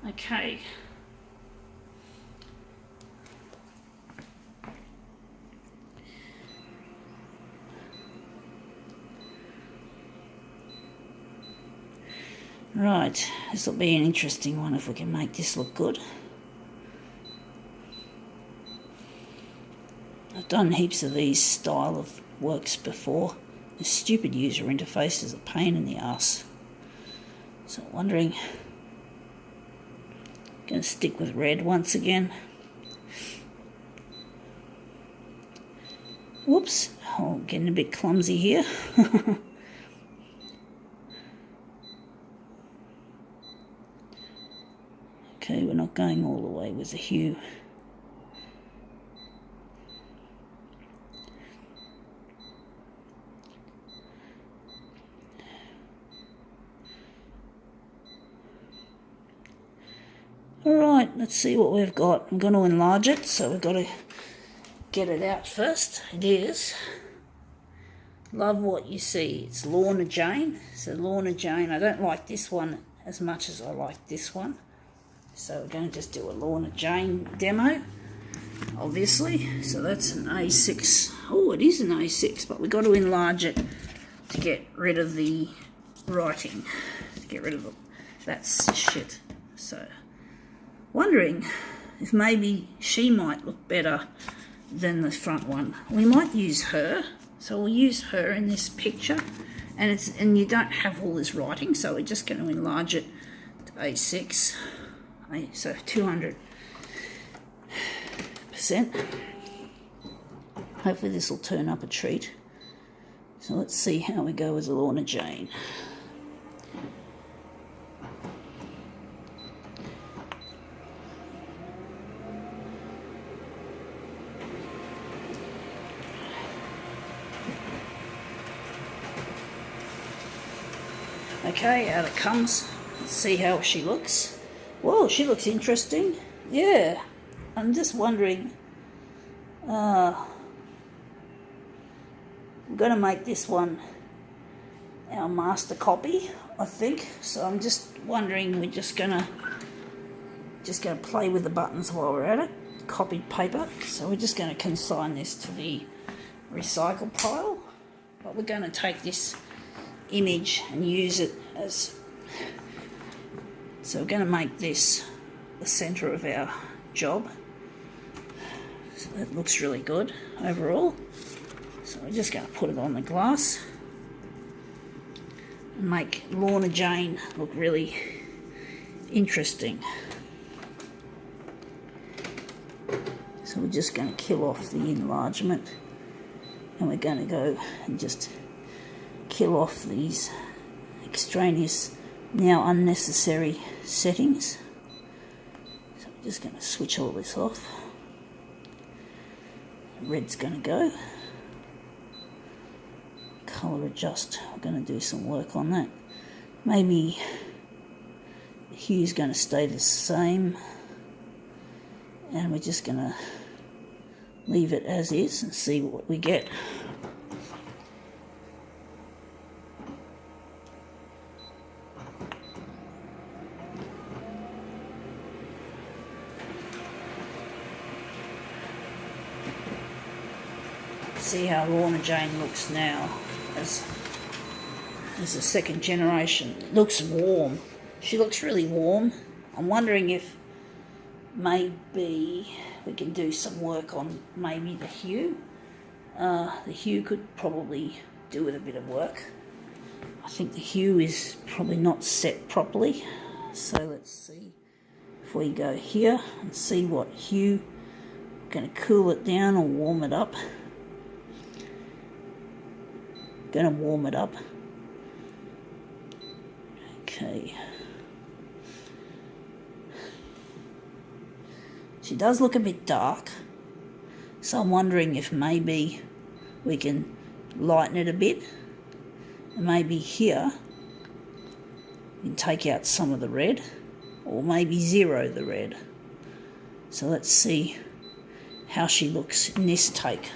Okay. Right, this will be an interesting one if we can make this look good. I've done heaps of these style of works before. The stupid user interface is a pain in the ass. So wondering, going to stick with red once again. Whoops, oh, getting a bit clumsy here. Okay, we're not going all the way with the hue. Alright, let's see what we've got. I'm going to enlarge it, so we've got to get it out first. It is Love What You See. It's Lorna Jane. So Lorna Jane, I don't like this one as much as I like this one. So we're going to just do a Lorna Jane demo, obviously. So that's an A6. Oh, it is an A6, but we've got to enlarge it to get rid of the writing, to get rid of that shit. So wondering if maybe she might look better than the front one. We might use her, so we'll use her in this picture, and you don't have all this writing, so we're just going to enlarge it to A6, so 200%. Hopefully this will turn up a treat. So let's see how we go with Lorna Jane. Okay, out it comes. Let's see how she looks. Whoa, she looks interesting. Yeah, I'm just wondering. I'm going to make this one our master copy, I think. So I'm just wondering, we're just going to play with the buttons while we're at it. Copied paper. So we're just going to consign this to the recycle pile. But we're going to take this image and use it as, so we're going to make this the center of our job. So that looks really good overall. So we're just going to put it on the glass and make Lorna Jane look really interesting. So we're just going to kill off the enlargement, and we're going to go and just kill off these extraneous, now unnecessary settings. So we're just going to switch all this off. Red's going to go. Colour adjust, we're going to do some work on that. Maybe the hue's going to stay the same, and we're just going to leave it as is and see what we get. See how Lorna Jane looks now as a second generation. Looks warm. She looks really warm. I'm wondering if maybe we can do some work on maybe the hue. The hue could probably do with a bit of work. I think the hue is probably not set properly. So let's see if we go here and see what hue. I'm going to cool it down or warm it up. Going to warm it up. Okay. She does look a bit dark, so I'm wondering if maybe we can lighten it a bit. And maybe here we can take out some of the red, or maybe zero the red. So let's see how she looks in this take.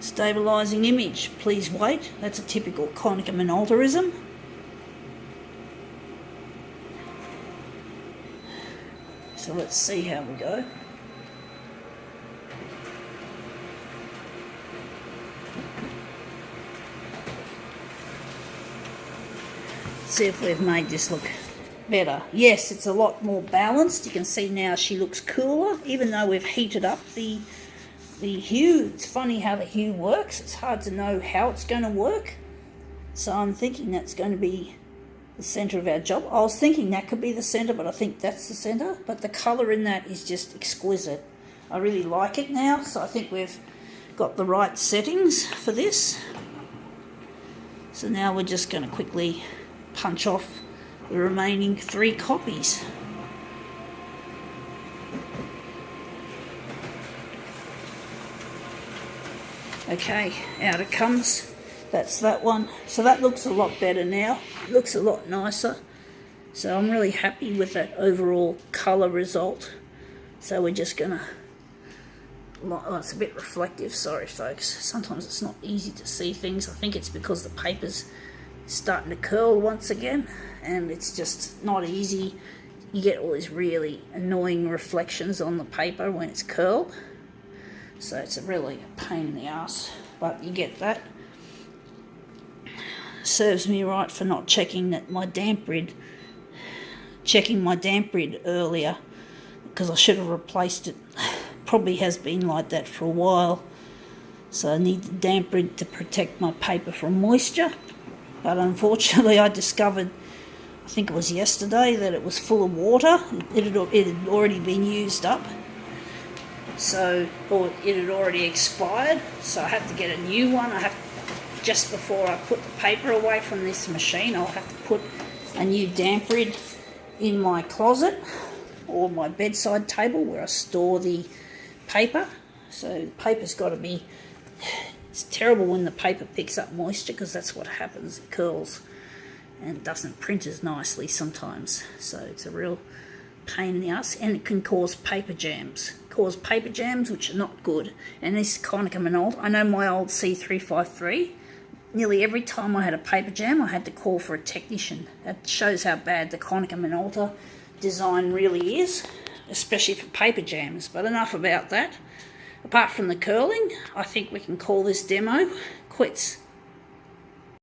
Stabilising image, please wait. That's a typical Konica Minoltaism. So let's see how we go. See if we've made this look better. Yes, it's a lot more balanced. You can see now she looks cooler, even though we've heated up the hue. It's funny how the hue works. It's hard to know how it's going to work. So I'm thinking that's going to be the centre of our job. I was thinking that could be the centre, but I think that's the centre. But the colour in that is just exquisite. I really like it now, so I think we've got the right settings for this. So now we're just going to quickly punch off the remaining 3 copies. Okay, out it comes. That's that one. So that looks a lot better now. It looks a lot nicer. So I'm really happy with that overall colour result. So we're just gonna, oh, it's a bit reflective, sorry folks. Sometimes it's not easy to see things. I think it's because the paper's starting to curl once again, and it's just not easy. You get all these really annoying reflections on the paper when it's curled. So it's really a pain in the ass, but you get that. Serves me right for not checking that my damp rid earlier, because I should have replaced it. Probably has been like that for a while. So I need the damp rid to protect my paper from moisture. But unfortunately I discovered, I think it was yesterday, that it was full of water. It had already been used up. So, or it had already expired. So I have to get a new one. Just before I put the paper away from this machine, I'll have to put a new damp rid in my closet or my bedside table where I store the paper. So the paper's got to be, it's terrible when the paper picks up moisture, because that's what happens, it curls and doesn't print as nicely sometimes. So it's a real pain in the ass, and it can cause paper jams. Which are not good. And this Konica Minolta, I know my old C353, nearly every time I had a paper jam, I had to call for a technician. That shows how bad the Konica Minolta design really is, especially for paper jams. But enough about that. Apart from the curling, I think we can call this demo quits.